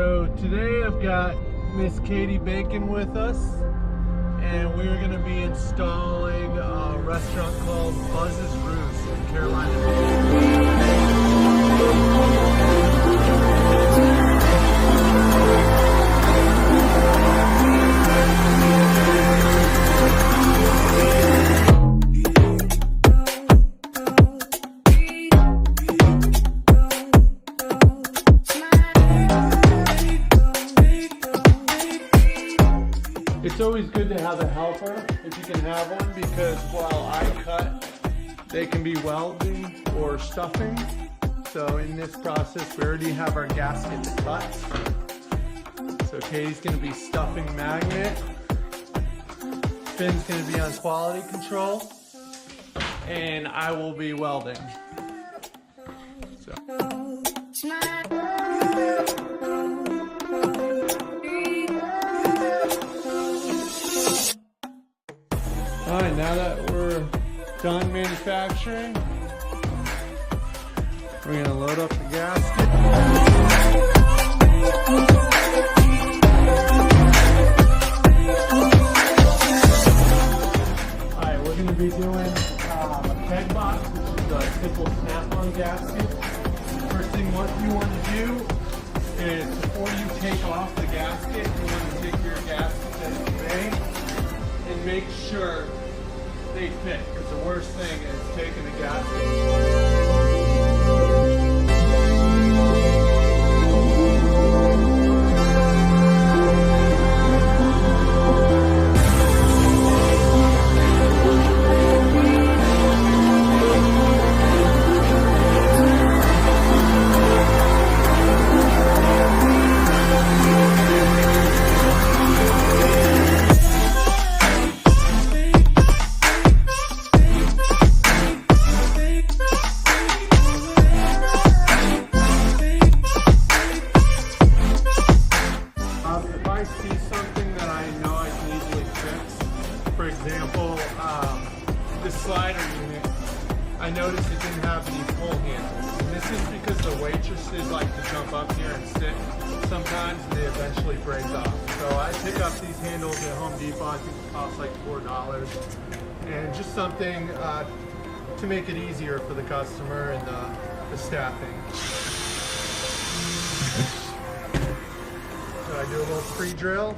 So today I've got Miss Katie Bacon with us, and we're going to be installing a restaurant called Buzz's Roost in Carolina. It's always good to have a helper if you can have one, because while I cut, they can be welding or stuffing. So in this process, we already have our gaskets cut. So Katie's going to be stuffing magnet. Finn's going to be on quality control. And I will be welding. So. Alright, now that we're done manufacturing, we're going to load up the gasket. Alright, we're going to be doing a peg box, which is a simple snap-on gasket. First thing what you want to do is, before you take off the gasket, you want to take your gaskets that you made and make sure they fit, because the worst thing is taking the gasket. See something that I know I can easily fix. For example, this slider unit, I noticed it didn't have any pull handles. And this is because the waitresses like to jump up here and sit sometimes, and they eventually break off. So I pick up these handles at Home Depot. I think it costs like $4. And just something to make it easier for the customer and the staffing. So I do a little pre-drill.